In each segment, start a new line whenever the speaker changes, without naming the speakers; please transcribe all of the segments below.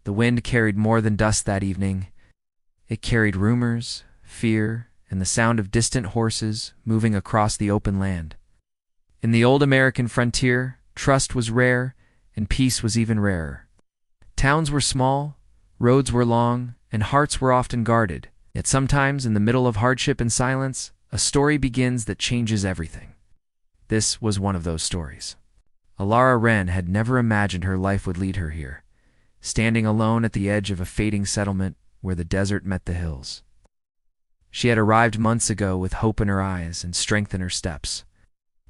The wind carried more than dust that evening. It carried rumors, fear, and the sound of distant horses moving across the open land. In the old American frontier, trust was rare, and peace was even rarer. Towns were small, roads were long, and hearts were often guarded. Yet sometimes, in the middle of hardship and silence, a story begins that changes everything. This was one of those stories. Alara Wren had never imagined her life would lead her here, standing alone at the edge of a fading settlement where the desert met the hills. She had arrived months ago with hope in her eyes and strength in her steps.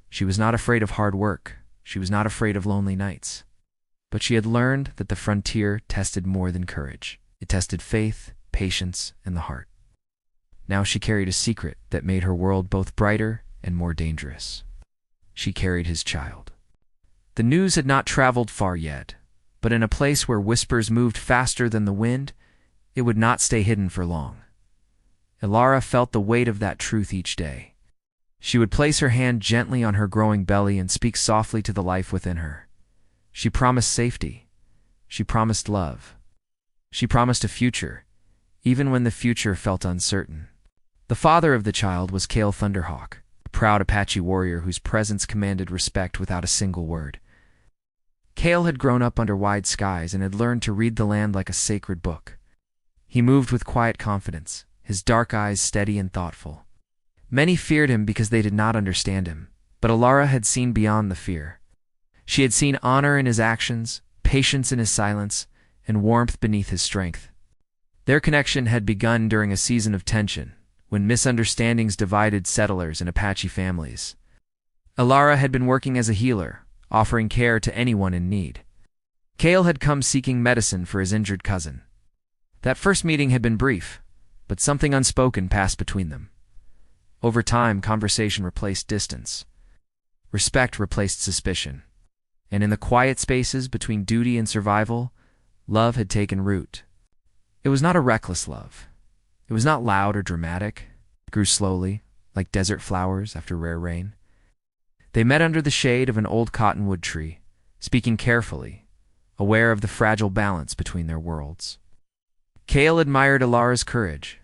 She was not afraid of hard work. She was not afraid of lonely nights. But she had learned that the frontier tested more than courage. It tested faith, patience, and the heart. Now she carried a secret that made her world both brighter and more dangerous. She carried his child. The news had not traveled far yet, but in a place where whispers moved faster than the wind, it would not stay hidden for long. Alara felt the weight of that truth each day. She would place her hand gently on her growing belly and speak softly to the life within her. She promised safety. She promised love. She promised a future, even when the future felt uncertain. The father of the child was Cale Thunderhawk, a proud Apache warrior whose presence commanded respect without a single word. Cale had grown up under wide skies and had learned to read the land like a sacred book. He moved with quiet confidence, his dark eyes steady and thoughtful. Many feared him because they did not understand him, but Alara had seen beyond the fear. She had seen honor in his actions, patience in his silence, and warmth beneath his strength. Their connection had begun during a season of tension, when misunderstandings divided settlers and Apache families. Alara had been working as a healer, offering care to anyone in need. Cale had come seeking medicine for his injured cousin. That first meeting had been brief, but something unspoken passed between them. Over time, conversation replaced distance. Respect replaced suspicion. And in the quiet spaces between duty and survival, love had taken root. It was not a reckless love. It was not loud or dramatic. It grew slowly, like desert flowers after rare rain. They met under the shade of an old cottonwood tree, speaking carefully, aware of the fragile balance between their worlds. Cale admired Alara's courage.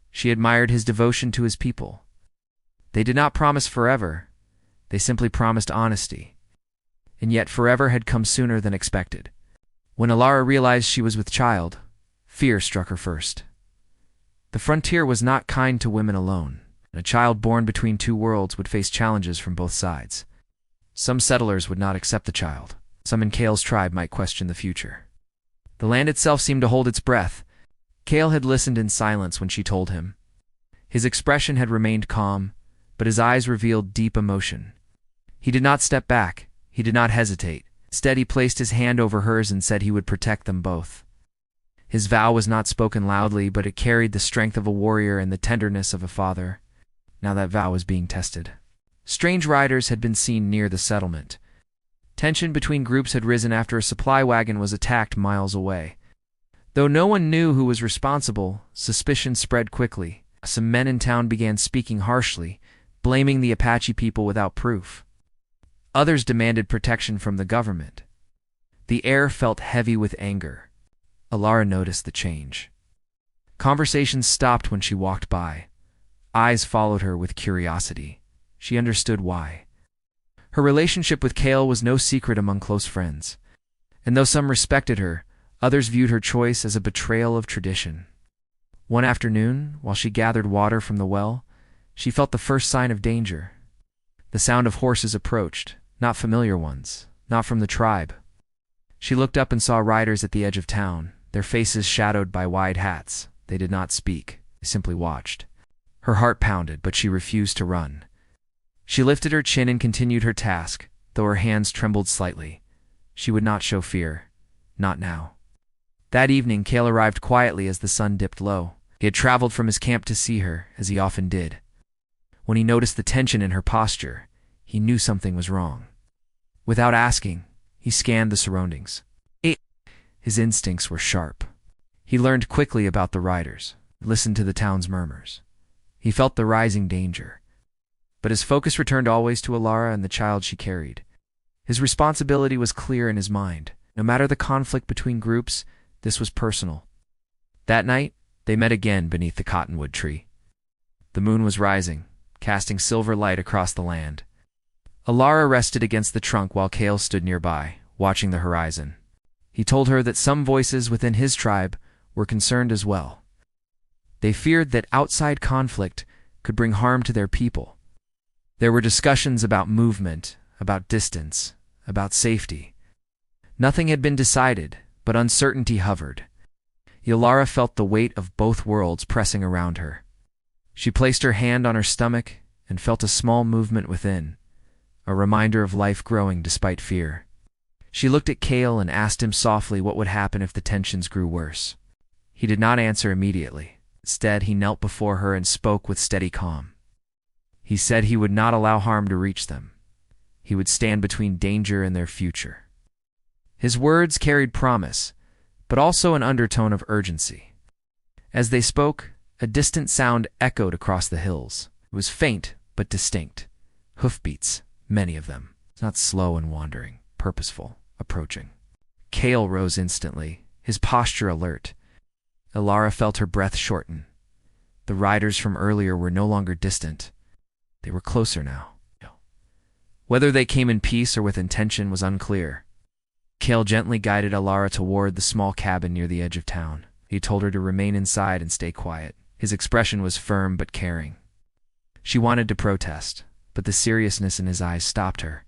She admired his devotion to his people. They did not promise forever. They simply promised honesty. And yet forever had come sooner than expected. When Alara realized she was with child, fear struck her first. The frontier was not kind to women alone. A child born between two worlds would face challenges from both sides. Some settlers would not accept the child. Some in Cale's tribe might question the future. The land itself seemed to hold its breath. Cale had listened in silence when she told him. His expression had remained calm, but his eyes revealed deep emotion. He did not step back. He did not hesitate. Instead, he placed his hand over hers and said he would protect them both. His vow was not spoken loudly, but it carried the strength of a warrior and the tenderness of a father. Now that vow was being tested. Strange riders had been seen near the settlement. Tension between groups had risen after a supply wagon was attacked miles away. Though no one knew who was responsible, suspicion spread quickly. Some men in town began speaking harshly, blaming the Apache people without proof. Others demanded protection from the government. The air felt heavy with anger. Alara noticed the change. Conversations stopped when she walked by. Eyes followed her with curiosity. She understood why. Her relationship with Cale was no secret among close friends. And though some respected her, others viewed her choice as a betrayal of tradition. One afternoon, while she gathered water from the well, she felt the first sign of danger. The sound of horses approached, not familiar ones, not from the tribe. She looked up and saw riders at the edge of town, their faces shadowed by wide hats. They did not speak, they simply watched. Her heart pounded, but she refused to run. She lifted her chin and continued her task, though her hands trembled slightly. She would not show fear. Not now. That evening, Cale arrived quietly as the sun dipped low. He had traveled from his camp to see her, as he often did. When he noticed the tension in her posture, he knew something was wrong. Without asking, he scanned the surroundings. His instincts were sharp. He learned quickly about the riders, listened to the town's murmurs. He felt the rising danger. But his focus returned always to Alara and the child she carried. His responsibility was clear in his mind. No matter the conflict between groups, This was personal. That night, they met again beneath the cottonwood tree. The moon was rising, casting silver light across the land. Alara rested against the trunk while Kale stood nearby, watching the horizon. He told her that some voices within his tribe were concerned as well. They feared that outside conflict could bring harm to their people. There were discussions about movement, about distance, about safety. Nothing had been decided, but uncertainty hovered. Alara felt the weight of both worlds pressing around her. She placed her hand on her stomach and felt a small movement within, a reminder of life growing despite fear. She looked at Kale and asked him softly what would happen if the tensions grew worse. He did not answer immediately. Instead, he knelt before her and spoke with steady calm. He said he would not allow harm to reach them. He would stand between danger and their future. His words carried promise, but also an undertone of urgency. As they spoke, a distant sound echoed across the hills. It was faint, but distinct. Hoofbeats, many of them. Not slow and wandering, purposeful, approaching. Kale rose instantly, his posture alert. Alara felt her breath shorten. The riders from earlier were no longer distant. They were closer now. Whether they came in peace or with intention was unclear. Kale gently guided Alara toward the small cabin near the edge of town. He told her to remain inside and stay quiet. His expression was firm but caring. She wanted to protest, but the seriousness in his eyes stopped her.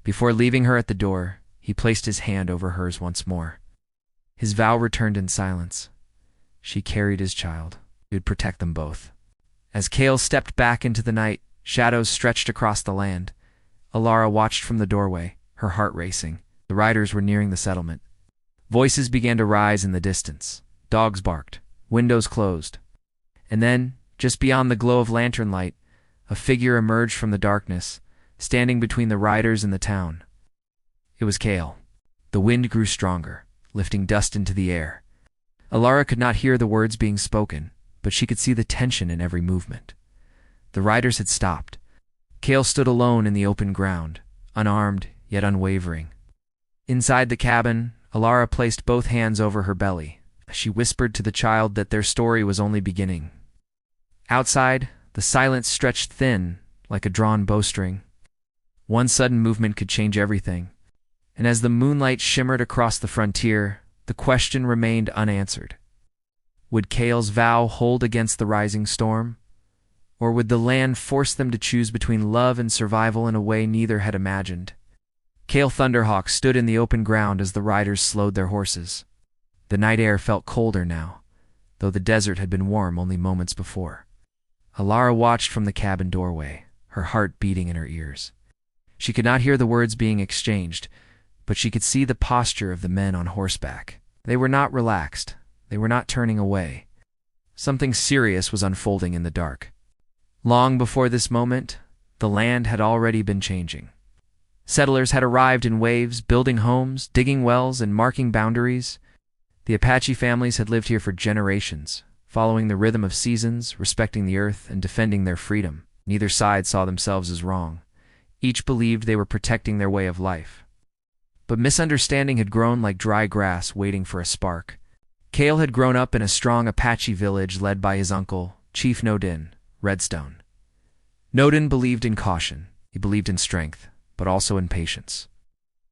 Before leaving her at the door, he placed his hand over hers once more. His vow returned in silence. She carried his child. He would protect them both. As Kale stepped back into the night, shadows stretched across the land. Alara watched from the doorway, her heart racing. The riders were nearing the settlement. Voices began to rise in the distance. Dogs barked. Windows closed. And then, just beyond the glow of lantern light, a figure emerged from the darkness, standing between the riders and the town. It was Kale. The wind grew stronger, lifting dust into the air. Alara could not hear the words being spoken, but she could see the tension in every movement. The riders had stopped. Kale stood alone in the open ground, unarmed yet unwavering. Inside the cabin, Alara placed both hands over her belly. She whispered to the child that their story was only beginning. Outside, the silence stretched thin, like a drawn bowstring. One sudden movement could change everything, and as the moonlight shimmered across the frontier, the question remained unanswered. Would Kale's vow hold against the rising storm? Or would the land force them to choose between love and survival in a way neither had imagined? Kale Thunderhawk stood in the open ground as the riders slowed their horses. The night air felt colder now, though the desert had been warm only moments before. Alara watched from the cabin doorway, her heart beating in her ears. She could not hear the words being exchanged, but she could see the posture of the men on horseback. They were not relaxed. They were not turning away. Something serious was unfolding in the dark. Long before this moment, the land had already been changing. Settlers had arrived in waves, building homes, digging wells, and marking boundaries. The Apache families had lived here for generations, following the rhythm of seasons, respecting the earth, and defending their freedom. Neither side saw themselves as wrong. Each believed they were protecting their way of life. But misunderstanding had grown like dry grass waiting for a spark. Kale had grown up in a strong Apache village led by his uncle, Chief Nodin, Redstone. Nodin believed in caution. He believed in strength, but also in patience.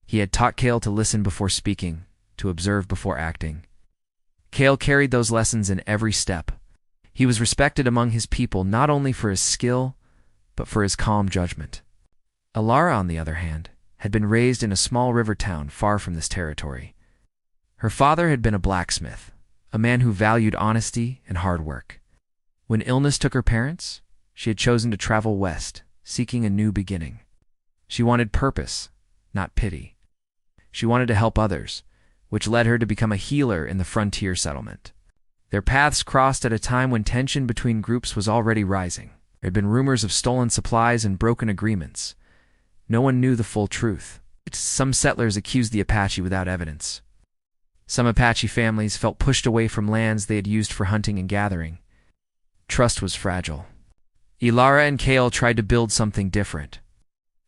He had taught Kale to listen before speaking, to observe before acting. Kale carried those lessons in every step. He was respected among his people not only for his skill, but for his calm judgment. Alara, on the other hand, had been raised in a small river town far from this territory. Her father had been a blacksmith, a man who valued honesty and hard work. When illness took her parents, she had chosen to travel west, seeking a new beginning. She wanted purpose, not pity. She wanted to help others, which led her to become a healer in the frontier settlement. Their paths crossed at a time when tension between groups was already rising. There had been rumors of stolen supplies and broken agreements. No one knew the full truth. Some settlers accused the Apache without evidence. Some Apache families felt pushed away from lands they had used for hunting and gathering. Trust was fragile. Alara and Kale tried to build something different.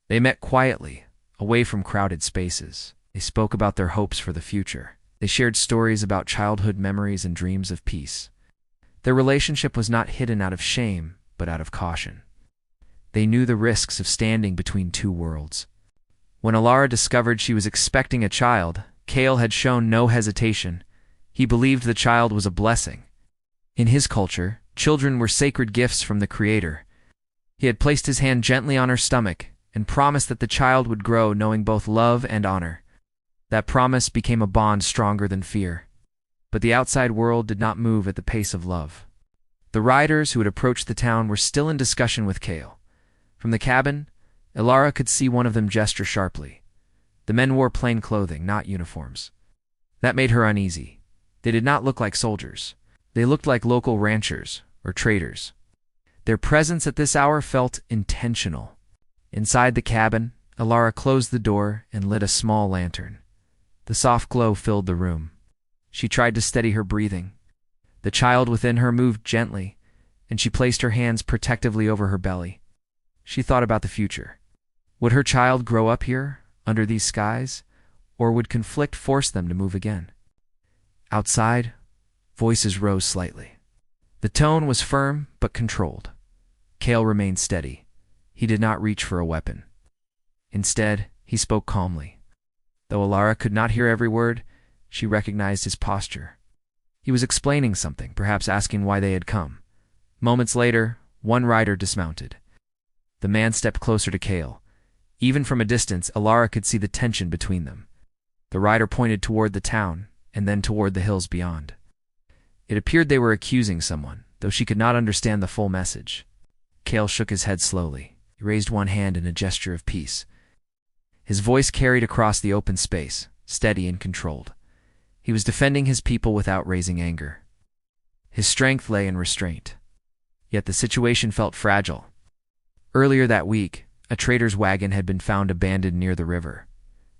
They met quietly, away from crowded spaces. They spoke about their hopes for the future. They shared stories about childhood memories and dreams of peace. Their relationship was not hidden out of shame, but out of caution. They knew the risks of standing between two worlds. When Alara discovered she was expecting a child, Kale had shown no hesitation. He believed the child was a blessing. In his culture, children were sacred gifts from the Creator. He had placed his hand gently on her stomach and promised that the child would grow knowing both love and honor. That promise became a bond stronger than fear. But the outside world did not move at the pace of love. The riders who had approached the town were still in discussion with Kale. From the cabin, Alara could see one of them gesture sharply. The men wore plain clothing, not uniforms. That made her uneasy. They did not look like soldiers. They looked like local ranchers or traders. Their presence at this hour felt intentional. Inside the cabin, Alara closed the door and lit a small lantern. The soft glow filled the room. She tried to steady her breathing. The child within her moved gently, and she placed her hands protectively over her belly. She thought about the future. Would her child grow up here, under these skies, or would conflict force them to move again? Outside, voices rose slightly. The tone was firm but controlled. Kale remained steady. He did not reach for a weapon. Instead, he spoke calmly. Though Alara could not hear every word, she recognized his posture. He was explaining something, perhaps asking why they had come. Moments later, one rider dismounted. The man stepped closer to Kale. Even from a distance, Alara could see the tension between them. The rider pointed toward the town, and then toward the hills beyond. It appeared they were accusing someone, though she could not understand the full message. Kale shook his head slowly. He raised one hand in a gesture of peace. His voice carried across the open space, steady and controlled. He was defending his people without raising anger. His strength lay in restraint. Yet the situation felt fragile. Earlier that week, a trader's wagon had been found abandoned near the river.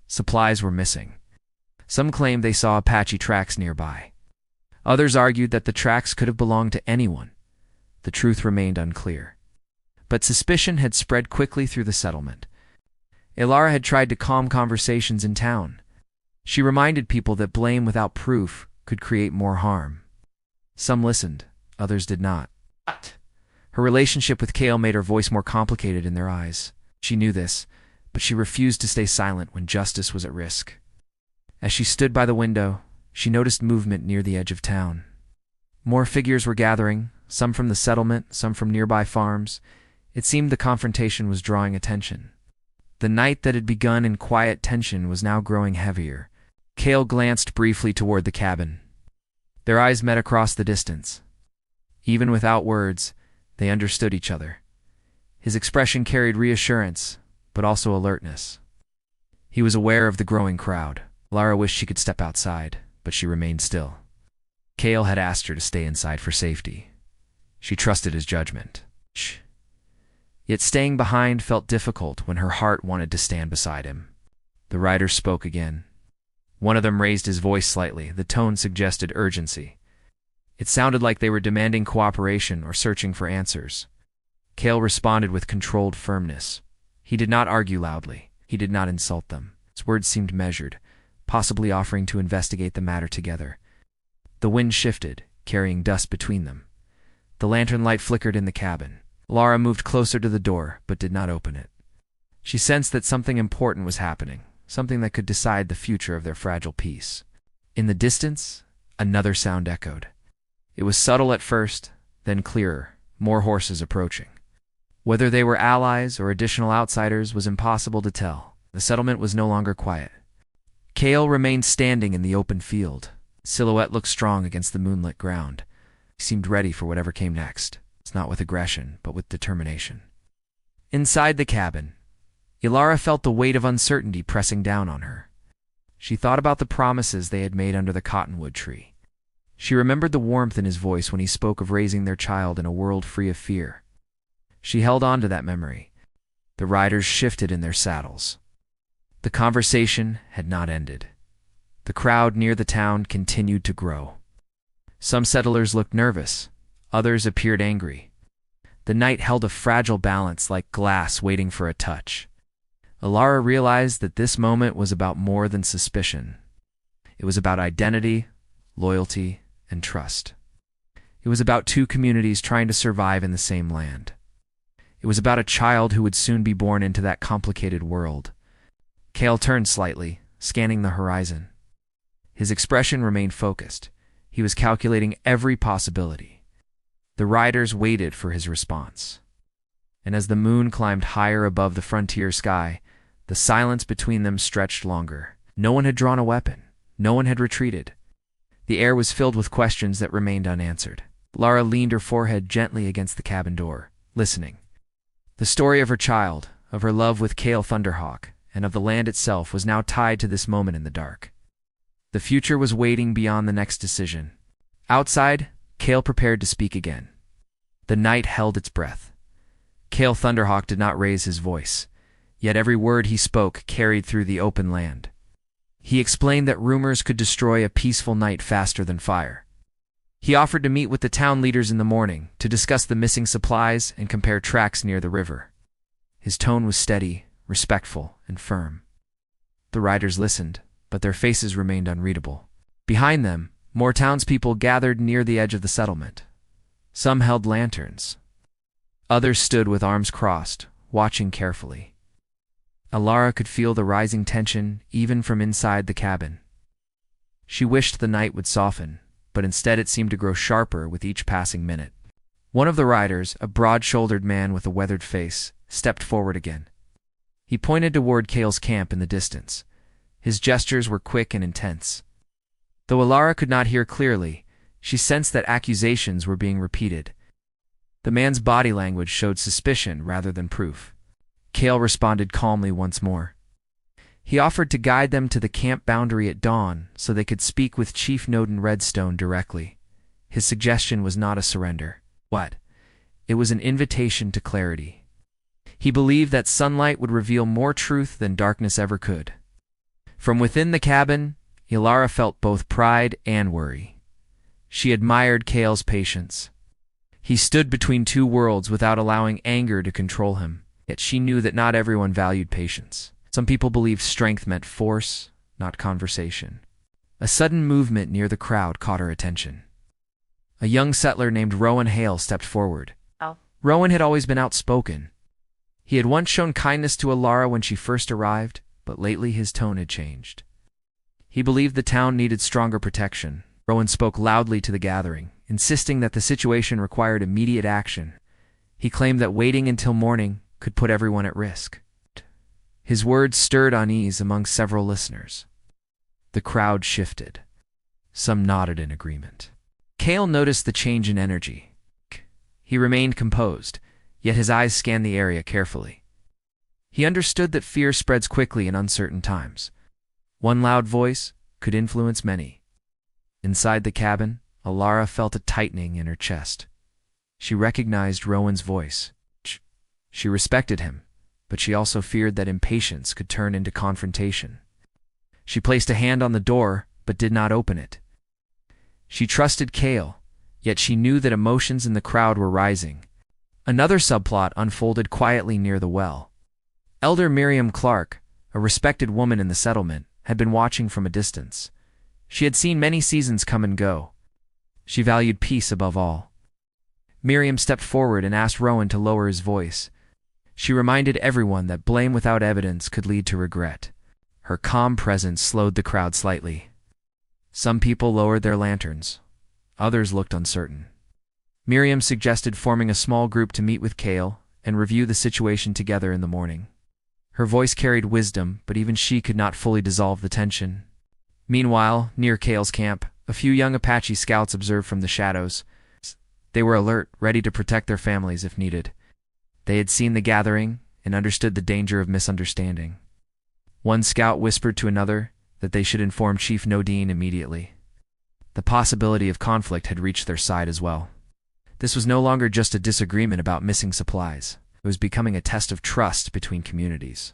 Supplies were missing. Some claimed they saw Apache tracks nearby. Others argued that the tracks could have belonged to anyone. The truth remained unclear. But suspicion had spread quickly through the settlement. Alara had tried to calm conversations in town. She reminded people that blame without proof could create more harm. Some listened, others did not. Her relationship with Kale made her voice more complicated in their eyes. She knew this, but she refused to stay silent when justice was at risk. As she stood by the window, she noticed movement near the edge of town. More figures were gathering, some from the settlement, some from nearby farms. It seemed the confrontation was drawing attention. The night that had begun in quiet tension was now growing heavier. Kale glanced briefly toward the cabin. Their eyes met across the distance. Even without words, they understood each other. His expression carried reassurance, but also alertness. He was aware of the growing crowd. Lara wished she could step outside, but she remained still. Kale had asked her to stay inside for safety. She trusted his judgment. Shh. Yet staying behind felt difficult when her heart wanted to stand beside him. The rider spoke again. One of them raised his voice slightly. The tone suggested urgency. It sounded like they were demanding cooperation or searching for answers. Kale responded with controlled firmness. He did not argue loudly. He did not insult them. His words seemed measured, possibly offering to investigate the matter together. The wind shifted, carrying dust between them. The lantern light flickered in the cabin. Lara moved closer to the door, but did not open it. She sensed that something important was happening, something that could decide the future of their fragile peace. In the distance, another sound echoed. It was subtle at first, then clearer, more horses approaching. Whether they were allies or additional outsiders was impossible to tell. The settlement was no longer quiet. Kale remained standing in the open field. His silhouette looked strong against the moonlit ground. He seemed ready for whatever came next. It's not with aggression, but with determination. Inside the cabin, Alara felt the weight of uncertainty pressing down on her. She thought about the promises they had made under the cottonwood tree. She remembered the warmth in his voice when he spoke of raising their child in a world free of fear. She held on to that memory. The riders shifted in their saddles. The conversation had not ended. The crowd near the town continued to grow. Some settlers looked nervous. Others appeared angry. The night held a fragile balance like glass waiting for a touch. Alara realized that this moment was about more than suspicion. It was about identity, loyalty, and trust. It was about two communities trying to survive in the same land. It was about a child who would soon be born into that complicated world. Cale turned slightly, scanning the horizon. His expression remained focused. He was calculating every possibility. The riders waited for his response. And as the moon climbed higher above the frontier sky, the silence between them stretched longer. No one had drawn a weapon. No one had retreated. The air was filled with questions that remained unanswered. Lara leaned her forehead gently against the cabin door, listening. The story of her child, of her love with Cale Thunderhawk, and of the land itself was now tied to this moment in the dark. The future was waiting beyond the next decision. Outside, Cale prepared to speak again. The night held its breath. Cale Thunderhawk did not raise his voice, yet every word he spoke carried through the open land. He explained that rumors could destroy a peaceful night faster than fire. He offered to meet with the town leaders in the morning to discuss the missing supplies and compare tracks near the river. His tone was steady, respectful, and firm. The riders listened, but their faces remained unreadable. Behind them, more townspeople gathered near the edge of the settlement. Some held lanterns. Others stood with arms crossed, watching carefully. Alara could feel the rising tension even from inside the cabin. She wished the night would soften, but instead it seemed to grow sharper with each passing minute. One of the riders, a broad-shouldered man with a weathered face, stepped forward again. He pointed toward Cale's camp in the distance. His gestures were quick and intense. Though Alara could not hear clearly, she sensed that accusations were being repeated. The man's body language showed suspicion rather than proof. Cale responded calmly once more. He offered to guide them to the camp boundary at dawn so they could speak with Chief Noden Redstone directly. His suggestion was not a surrender. What? It was an invitation to clarity. He believed that sunlight would reveal more truth than darkness ever could. From within the cabin, Alara felt both pride and worry. She admired Cale's patience. He stood between two worlds without allowing anger to control him, yet she knew that not everyone valued patience. Some people believed strength meant force, not conversation. A sudden movement near the crowd caught her attention. A young settler named Rowan Hale stepped forward.
Oh.
Rowan had always been outspoken. He had once shown kindness to Alara when she first arrived, but lately his tone had changed. He believed the town needed stronger protection. Rowan spoke loudly to the gathering, insisting that the situation required immediate action. He claimed that waiting until morning could put everyone at risk. His words stirred unease among several listeners. The crowd shifted. Some nodded in agreement. Cale noticed the change in energy. He remained composed, yet his eyes scanned the area carefully. He understood that fear spreads quickly in uncertain times. One loud voice could influence many. Inside the cabin, Alara felt a tightening in her chest. She recognized Rowan's voice. She respected him, but she also feared that impatience could turn into confrontation. She placed a hand on the door, but did not open it. She trusted Cale, yet she knew that emotions in the crowd were rising. Another subplot unfolded quietly near the well. Elder Miriam Clark, a respected woman in the settlement, had been watching from a distance. She had seen many seasons come and go. She valued peace above all. Miriam stepped forward and asked Rowan to lower his voice. She reminded everyone that blame without evidence could lead to regret. Her calm presence slowed the crowd slightly. Some people lowered their lanterns. Others looked uncertain. Miriam suggested forming a small group to meet with Cale and review the situation together in the morning. Her voice carried wisdom, but even she could not fully dissolve the tension. Meanwhile, near Cale's camp, a few young Apache scouts observed from the shadows. They were alert, ready to protect their families if needed. They had seen the gathering and understood the danger of misunderstanding. One scout whispered to another that they should inform Chief Nodine immediately. The possibility of conflict had reached their side as well. This was no longer just a disagreement about missing supplies. It was becoming a test of trust between communities.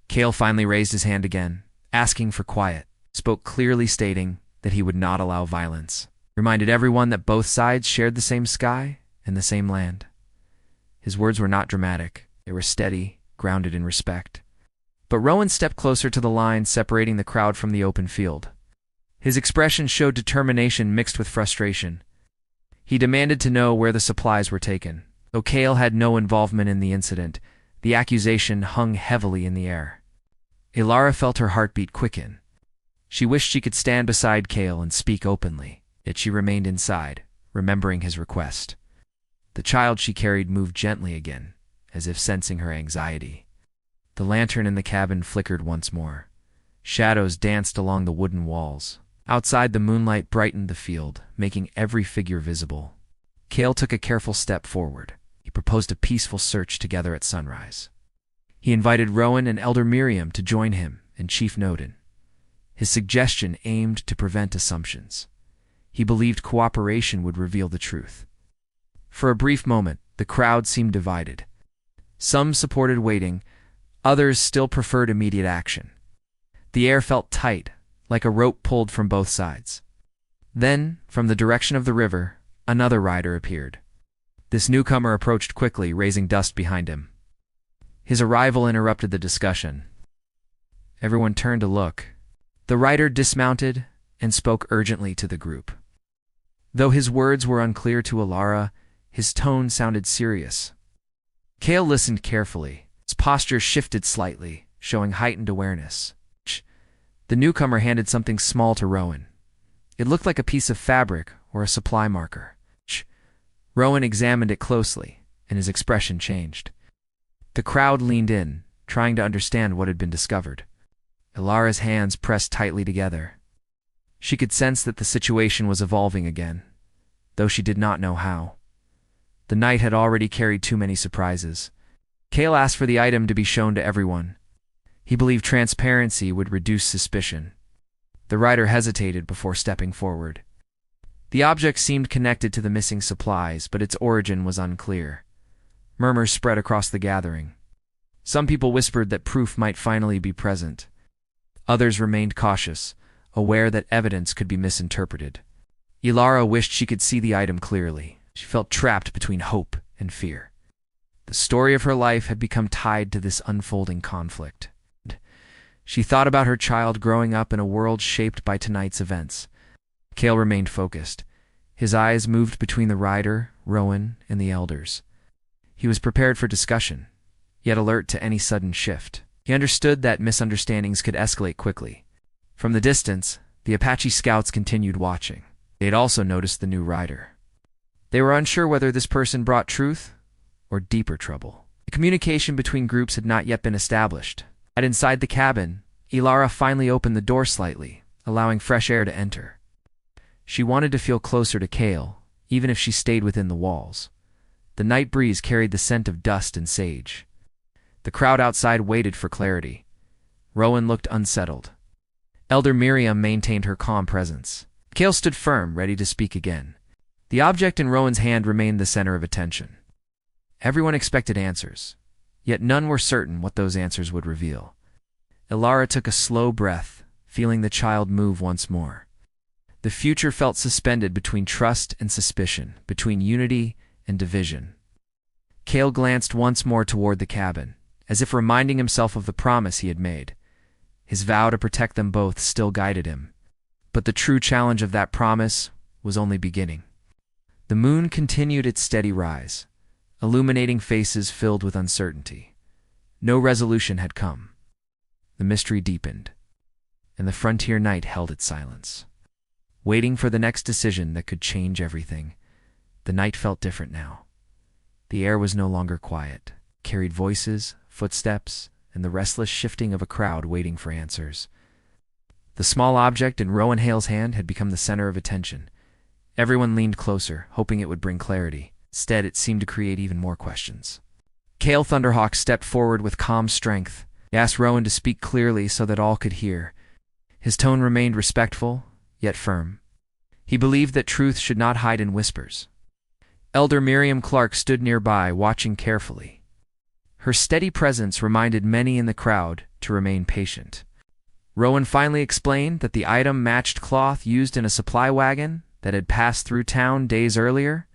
Cale finally raised his hand again, asking for quiet, spoke clearly stating that he would not allow violence, reminded everyone that both sides shared the same sky and the same land. His words were not dramatic. They were steady, grounded in respect. But Rowan stepped closer to the line separating the crowd from the open field. His expression showed determination mixed with frustration. He demanded to know where the supplies were taken. Though Cale had no involvement in the incident, the accusation hung heavily in the air. Ilara felt her heartbeat quicken. She wished she could stand beside Cale and speak openly, yet she remained inside, remembering his request. The child she carried moved gently again, as if sensing her anxiety. The lantern in the cabin flickered once more. Shadows danced along the wooden walls. Outside, the moonlight brightened the field, making every figure visible. Cale took a careful step forward. He proposed a peaceful search together at sunrise. He invited Rowan and Elder Miriam to join him and Chief Noden. His suggestion aimed to prevent assumptions. He believed cooperation would reveal the truth. For a brief moment, the crowd seemed divided. Some supported waiting, others still preferred immediate action. The air felt tight, like a rope pulled from both sides. Then, from the direction of the river, another rider appeared. This newcomer approached quickly, raising dust behind him. His arrival interrupted the discussion. Everyone turned to look. The rider dismounted and spoke urgently to the group. Though his words were unclear to Ilara, his tone sounded serious. Cale listened carefully. His posture shifted slightly, showing heightened awareness. The newcomer handed something small to Rowan. It looked like a piece of fabric or a supply marker. Rowan examined it closely, and his expression changed. The crowd leaned in, trying to understand what had been discovered. Ilara's hands pressed tightly together. She could sense that the situation was evolving again, though she did not know how. The night had already carried too many surprises. Cale asked for the item to be shown to everyone. He believed transparency would reduce suspicion. The rider hesitated before stepping forward. The object seemed connected to the missing supplies, but its origin was unclear. Murmurs spread across the gathering. Some people whispered that proof might finally be present. Others remained cautious, aware that evidence could be misinterpreted. Ilara wished she could see the item clearly. She felt trapped between hope and fear. The story of her life had become tied to this unfolding conflict. She thought about her child growing up in a world shaped by tonight's events. Cale remained focused. His eyes moved between the rider, Rowan, and the elders. He was prepared for discussion, yet alert to any sudden shift. He understood that misunderstandings could escalate quickly. From the distance, the Apache scouts continued watching. They had also noticed the new rider. They were unsure whether this person brought truth or deeper trouble. The communication between groups had not yet been established. Inside the cabin, Ilara finally opened the door slightly, allowing fresh air to enter. She wanted to feel closer to Cale, even if she stayed within the walls. The night breeze carried the scent of dust and sage. The crowd outside waited for clarity. Rowan looked unsettled. Elder Miriam maintained her calm presence. Cale stood firm, ready to speak again. The object in Rowan's hand remained the center of attention. Everyone expected answers, yet none were certain what those answers would reveal. Ilara took a slow breath, feeling the child move once more. The future felt suspended between trust and suspicion, between unity and division. Cale glanced once more toward the cabin, as if reminding himself of the promise he had made. His vow to protect them both still guided him. But the true challenge of that promise was only beginning. The moon continued its steady rise, illuminating faces filled with uncertainty. No resolution had come. The mystery deepened, and the frontier night held its silence, waiting for the next decision that could change everything. The night felt different now. The air was no longer quiet, carried voices, footsteps, and the restless shifting of a crowd waiting for answers. The small object in Rowan Hale's hand had become the center of attention. Everyone leaned closer, hoping it would bring clarity. Instead, it seemed to create even more questions. Cale Thunderhawk stepped forward with calm strength. He asked Rowan to speak clearly so that all could hear. His tone remained respectful, yet firm. He believed that truth should not hide in whispers. Elder Miriam Clark stood nearby, watching carefully. Her steady presence reminded many in the crowd to remain patient. Rowan finally explained that the item matched cloth used in a supply wagon that had passed through town days earlier.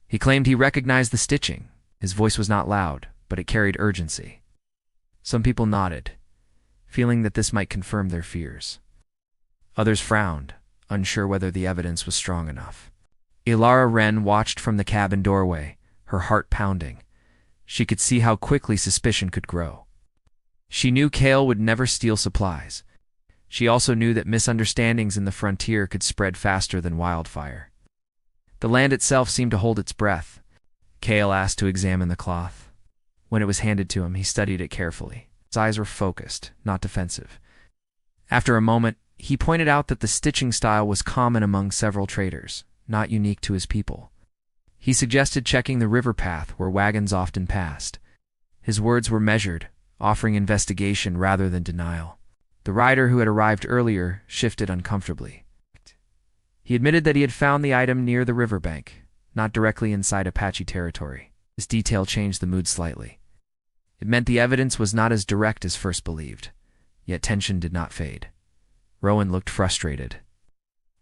He claimed he recognized the stitching. His voice was not loud, but it carried urgency. Some people nodded, feeling that this might confirm their fears. Others frowned, unsure whether the evidence was strong enough. Ilara Wren watched from the cabin doorway, her heart pounding. She could see how quickly suspicion could grow. She knew Kale would never steal supplies. She also knew that misunderstandings in the frontier could spread faster than wildfire. The land itself seemed to hold its breath. Kale asked to examine the cloth. When it was handed to him, he studied it carefully. His eyes were focused, not defensive. After a moment, he pointed out that the stitching style was common among several traders, not unique to his people. He suggested checking the river path where wagons often passed. His words were measured, offering investigation rather than denial. The rider who had arrived earlier shifted uncomfortably. He admitted that he had found the item near the riverbank, not directly inside Apache territory. This detail changed the mood slightly. It meant the evidence was not as direct as first believed, yet tension did not fade. Rowan looked frustrated.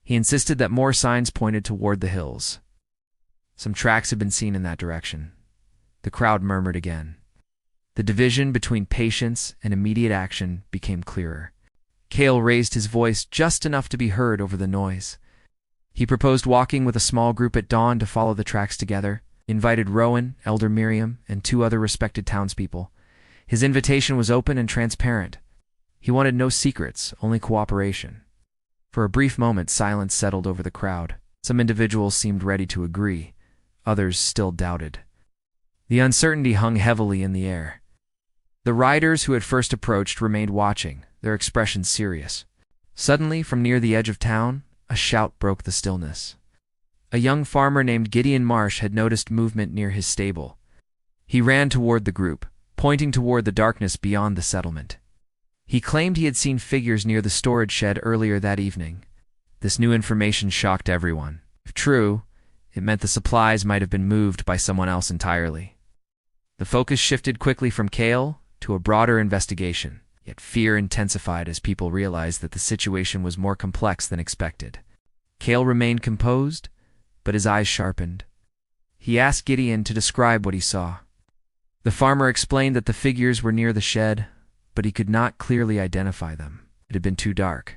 He insisted that more signs pointed toward the hills. Some tracks had been seen in that direction. The crowd murmured again. The division between patience and immediate action became clearer. Kale raised his voice just enough to be heard over the noise. He proposed walking with a small group at dawn to follow the tracks together, invited Rowan, Elder Miriam, and 2 other respected townspeople. His invitation was open and transparent. He wanted no secrets, only cooperation. For a brief moment, silence settled over the crowd. Some individuals seemed ready to agree. Others still doubted. The uncertainty hung heavily in the air. The riders who had first approached remained watching, their expressions serious. Suddenly, from near the edge of town, a shout broke the stillness. A young farmer named Gideon Marsh had noticed movement near his stable. He ran toward the group, pointing toward the darkness beyond the settlement. He claimed he had seen figures near the storage shed earlier that evening. This new information shocked everyone. If true, it meant the supplies might have been moved by someone else entirely. The focus shifted quickly from Kale to a broader investigation. Yet fear intensified as people realized that the situation was more complex than expected. Kale remained composed, but his eyes sharpened. He asked Gideon to describe what he saw. The farmer explained that the figures were near the shed, but he could not clearly identify them. It had been too dark.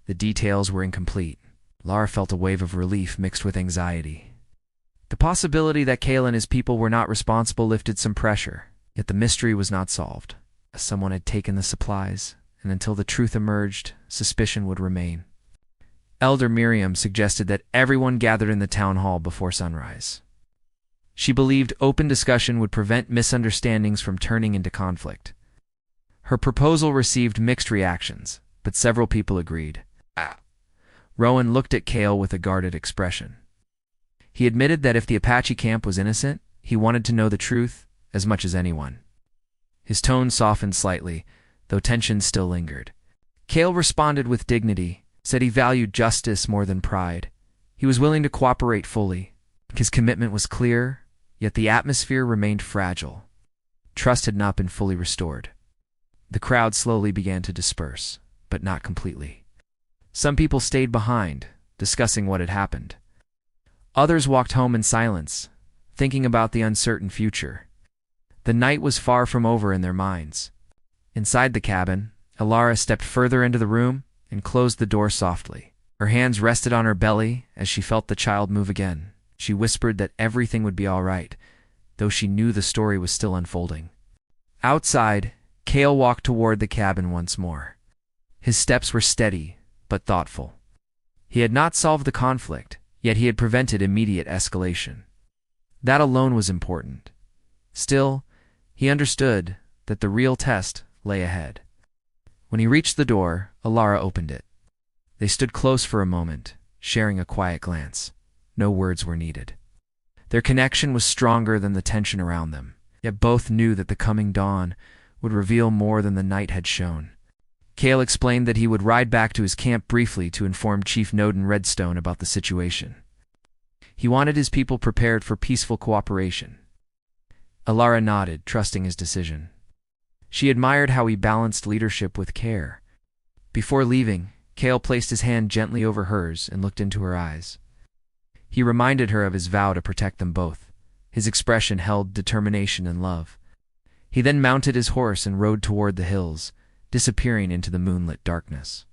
The details were incomplete. Lara felt a wave of relief mixed with anxiety. The possibility that Kale and his people were not responsible lifted some pressure, yet the mystery was not solved. Someone had taken the supplies, and until the truth emerged, suspicion would remain. Elder Miriam suggested that everyone gathered in the town hall before sunrise. She believed open discussion would prevent misunderstandings from turning into conflict. Her proposal received mixed reactions, but several people agreed. Rowan looked at Kale with a guarded expression. He admitted that if the Apache camp was innocent, he wanted to know the truth as much as anyone. His tone softened slightly, though tension still lingered. Kale responded with dignity, said he valued justice more than pride. He was willing to cooperate fully. His commitment was clear, yet the atmosphere remained fragile. Trust had not been fully restored. The crowd slowly began to disperse, but not completely. Some people stayed behind, discussing what had happened. Others walked home in silence, thinking about the uncertain future. The night was far from over in their minds. Inside the cabin, Ilara stepped further into the room and closed the door softly. Her hands rested on her belly as she felt the child move again. She whispered that everything would be all right, though she knew the story was still unfolding. Outside, Kale walked toward the cabin once more. His steps were steady, but thoughtful. He had not solved the conflict, yet he had prevented immediate escalation. That alone was important. Still, he understood that the real test lay ahead. When he reached the door, Ilara opened it. They stood close for a moment, sharing a quiet glance. No words were needed. Their connection was stronger than the tension around them, yet both knew that the coming dawn would reveal more than the night had shown. Kale explained that he would ride back to his camp briefly to inform Chief Noden Redstone about the situation. He wanted his people prepared for peaceful cooperation. Ilara nodded, trusting his decision. She admired how he balanced leadership with care. Before leaving, Kale placed his hand gently over hers and looked into her eyes. He reminded her of his vow to protect them both. His expression held determination and love. He then mounted his horse and rode toward the hills, disappearing into the moonlit darkness.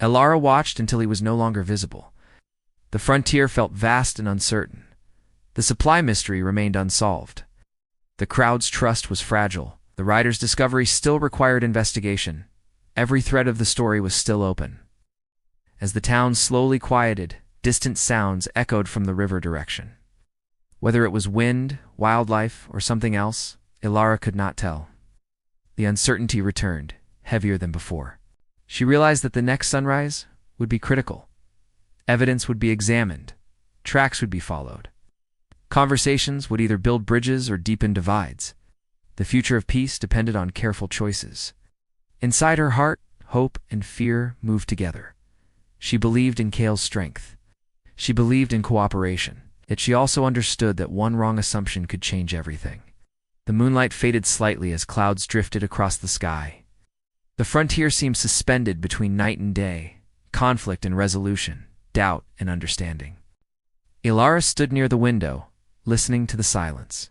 Elara watched until he was no longer visible. The frontier felt vast and uncertain. The supply mystery remained unsolved. The crowd's trust was fragile. The rider's discovery still required investigation. Every thread of the story was still open. As the town slowly quieted, distant sounds echoed from the river direction. Whether it was wind, wildlife, or something else, Elara could not tell. The uncertainty returned, heavier than before. She realized that the next sunrise would be critical. Evidence would be examined. Tracks would be followed. Conversations would either build bridges or deepen divides. The future of peace depended on careful choices. Inside her heart, hope and fear moved together. She believed in Kale's strength. She believed in cooperation. Yet she also understood that one wrong assumption could change everything. The moonlight faded slightly as clouds drifted across the sky. The frontier seemed suspended between night and day, conflict and resolution, doubt and understanding. Elara stood near the window, listening to the silence.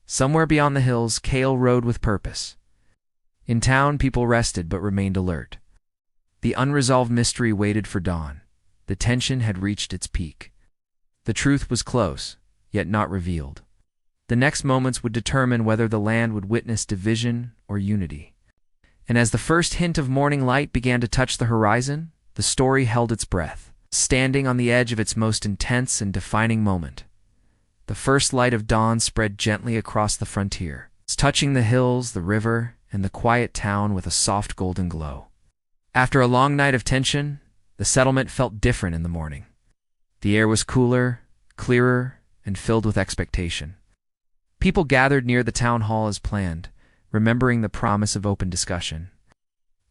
Somewhere beyond the hills, Kale rode with purpose. In town, people rested but remained alert. The unresolved mystery waited for dawn. The tension had reached its peak. The truth was close, yet not revealed. The next moments would determine whether the land would witness division or unity. And as the first hint of morning light began to touch the horizon, the story held its breath, standing on the edge of its most intense and defining moment. The first light of dawn spread gently across the frontier, touching the hills, the river, and the quiet town with a soft golden glow. After a long night of tension, the settlement felt different in the morning. The air was cooler, clearer, and filled with expectation. People gathered near the town hall as planned, remembering the promise of open discussion.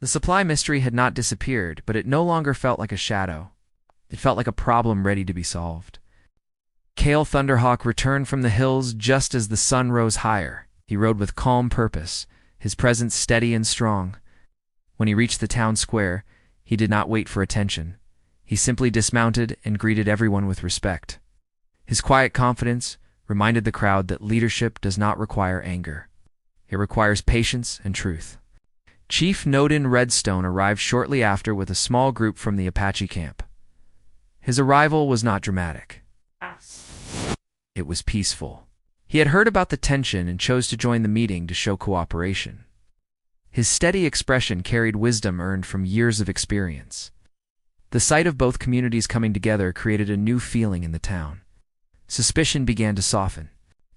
The supply mystery had not disappeared, but it no longer felt like a shadow. It felt like a problem ready to be solved. Kale Thunderhawk returned from the hills just as the sun rose higher. He rode with calm purpose, his presence steady and strong. When he reached the town square, he did not wait for attention. He simply dismounted and greeted everyone with respect. His quiet confidence reminded the crowd that leadership does not require anger. It requires patience and truth. Chief Nodin Redstone arrived shortly after with a small group from the Apache camp. His arrival was not dramatic. It was peaceful. He had heard about the tension and chose to join the meeting to show cooperation. His steady expression carried wisdom earned from years of experience. The sight of both communities coming together created a new feeling in the town. Suspicion began to soften.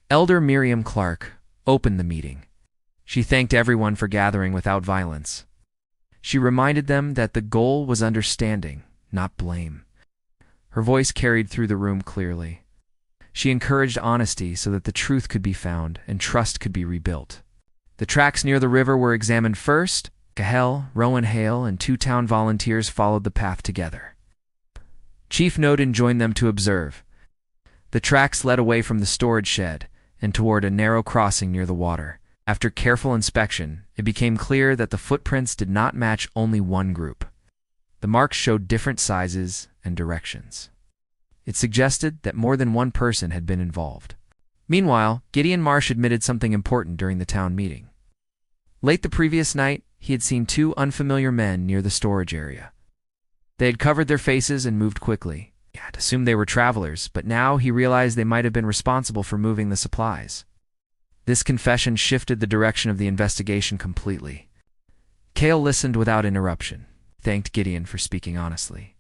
Elder Miriam Clark opened the meeting. She thanked everyone for gathering without violence. She reminded them that the goal was understanding, not blame. Her voice carried through the room clearly. She encouraged honesty so that the truth could be found and trust could be rebuilt. The tracks near the river were examined first. Cahel, Rowan Hale, and 2 town volunteers followed the path together. Chief Nodin joined them to observe. The tracks led away from the storage shed and toward a narrow crossing near the water. After careful inspection, it became clear that the footprints did not match only one group. The marks showed different sizes and directions. It suggested that more than one person had been involved. Meanwhile, Gideon Marsh admitted something important during the town meeting. Late the previous night, he had seen 2 unfamiliar men near the storage area. They had covered their faces and moved quickly. He had assumed they were travelers, but now he realized they might have been responsible for moving the supplies. This confession shifted the direction of the investigation completely. Kale listened without interruption, thanked Gideon for speaking honestly.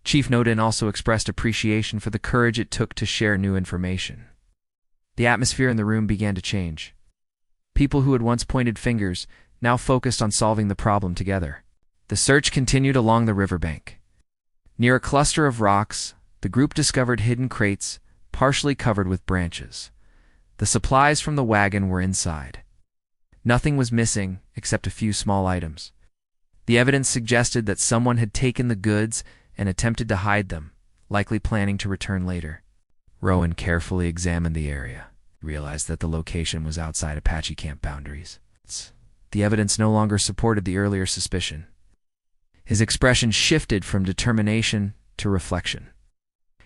Chief Nodin also expressed appreciation for the courage it took to share new information. The atmosphere in the room began to change. People who had once pointed fingers now focused on solving the problem together. The search continued along the riverbank. Near a cluster of rocks, the group discovered hidden crates, partially covered with branches. The supplies from the wagon were inside. Nothing was missing except a few small items. The evidence suggested that someone had taken the goods and attempted to hide them, likely planning to return later. Rowan carefully examined the area. He realized that the location was outside Apache camp boundaries. The evidence no longer supported the earlier suspicion. His expression shifted from determination to reflection.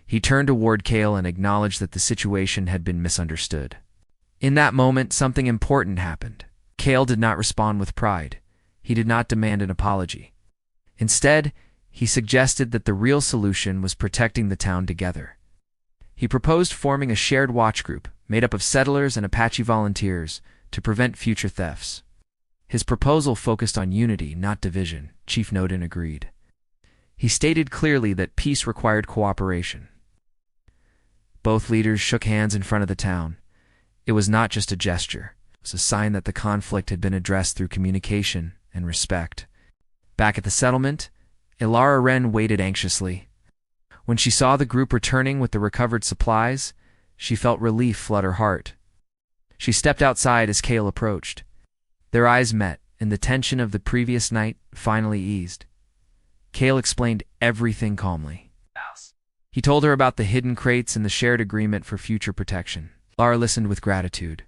He turned toward Kale and acknowledged that the situation had been misunderstood. In that moment, something important happened. Kale did not respond with pride. He did not demand an apology. Instead, He suggested that the real solution was protecting the town together. He proposed forming a shared watch group made up of settlers and Apache volunteers to prevent future thefts. His proposal focused on unity, not division. Chief Nodin agreed. He stated clearly that peace required cooperation. Both leaders shook hands in front of the town. It was not just a gesture. It was a sign that the conflict had been addressed through communication and respect. Back at the settlement, Ilara Wren waited anxiously. When she saw the group returning with the recovered supplies, she felt relief flood her heart. She stepped outside as Kale approached. Their eyes met, and the tension of the previous night finally eased. Kale explained everything calmly. He told her about the hidden crates and the shared agreement for future protection. Lara listened with gratitude.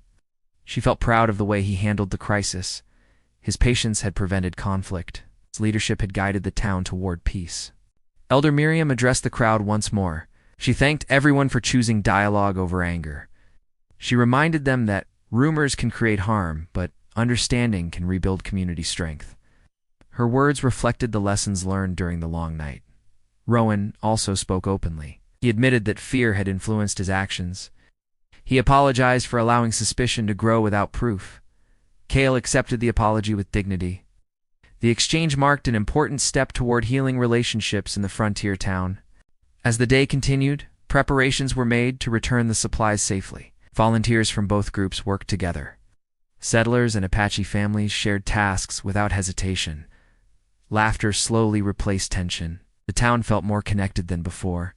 She felt proud of the way he handled the crisis. His patience had prevented conflict. His leadership had guided the town toward peace. Elder Miriam addressed the crowd once more. She thanked everyone for choosing dialogue over anger. She reminded them that rumors can create harm, but understanding can rebuild community strength. Her words reflected the lessons learned during the long night. Rowan also spoke openly. He admitted that fear had influenced his actions. He apologized for allowing suspicion to grow without proof. Kale accepted the apology with dignity. The exchange marked an important step toward healing relationships in the frontier town. As the day continued, preparations were made to return the supplies safely. Volunteers from both groups worked together. Settlers and Apache families shared tasks without hesitation. Laughter slowly replaced tension. The town felt more connected than before.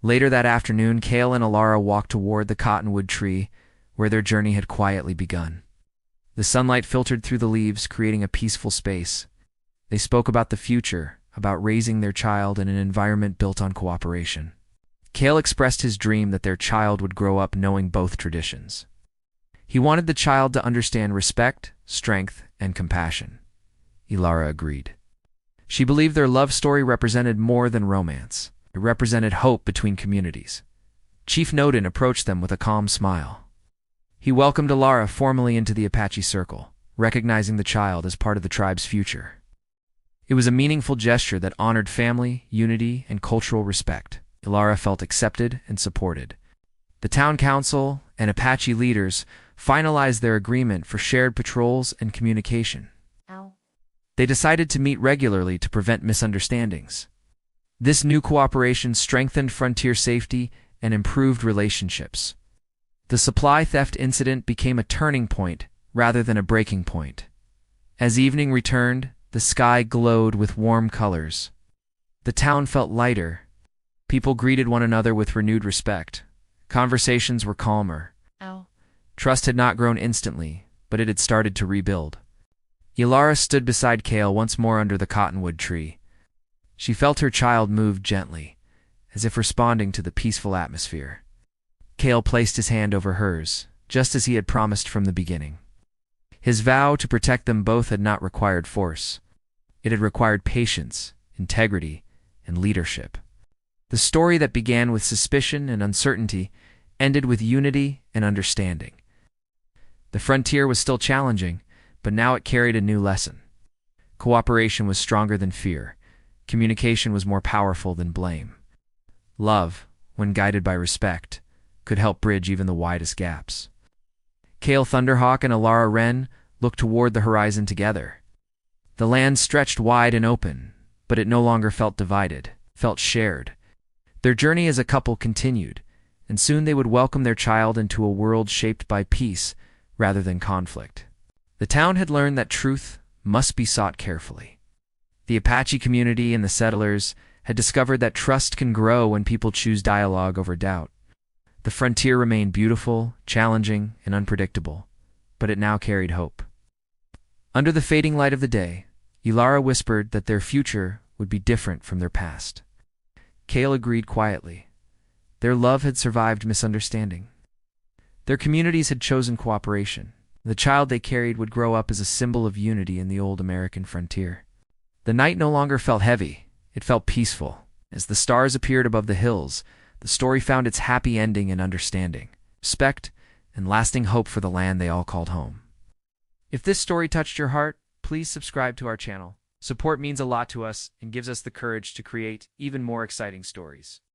Later that afternoon, Kale and Ilara walked toward the cottonwood tree, where their journey had quietly begun. The sunlight filtered through the leaves, creating a peaceful space. They spoke about the future, about raising their child in an environment built on cooperation. Kale expressed his dream that their child would grow up knowing both traditions. He wanted the child to understand respect, strength, and compassion. Ilara agreed. She believed their love story represented more than romance. It represented hope between communities. Chief Nodin approached them with a calm smile. He welcomed Ilara formally into the Apache circle, recognizing the child as part of the tribe's future. It was a meaningful gesture that honored family, unity, and cultural respect. Ilara felt accepted and supported. The town council and Apache leaders finalized their agreement for shared patrols and communication. They decided to meet regularly to prevent misunderstandings. This new cooperation strengthened frontier safety and improved relationships. The supply theft incident became a turning point rather than a breaking point. As evening returned, the sky glowed with warm colors. The town felt lighter. People greeted one another with renewed respect. Conversations were calmer. Trust had not grown instantly, but it had started to rebuild. Ilara stood beside Kale once more under the cottonwood tree. She felt her child move gently, as if responding to the peaceful atmosphere. Kale placed his hand over hers, just as he had promised from the beginning. His vow to protect them both had not required force. It had required patience, integrity, and leadership. The story that began with suspicion and uncertainty ended with unity and understanding. The frontier was still challenging, but now it carried a new lesson. Cooperation was stronger than fear. Communication was more powerful than blame. Love, when guided by respect, could help bridge even the widest gaps. Kale Thunderhawk and Ilara Wren looked toward the horizon together. The land stretched wide and open, but it no longer felt divided, felt shared. Their journey as a couple continued, and soon they would welcome their child into a world shaped by peace rather than conflict. The town had learned that truth must be sought carefully. The Apache community and the settlers had discovered that trust can grow when people choose dialogue over doubt. The frontier remained beautiful, challenging, and unpredictable, but it now carried hope. Under the fading light of the day, Ilara whispered that their future would be different from their past. Kale agreed quietly. Their love had survived misunderstanding. Their communities had chosen cooperation. The child they carried would grow up as a symbol of unity in the old American frontier. The night no longer felt heavy. It felt peaceful. As the stars appeared above the hills, the story found its happy ending in understanding, respect, and lasting hope for the land they all called home. If this story touched your heart, please subscribe to our channel. Support means a lot to us and gives us the courage to create even more exciting stories.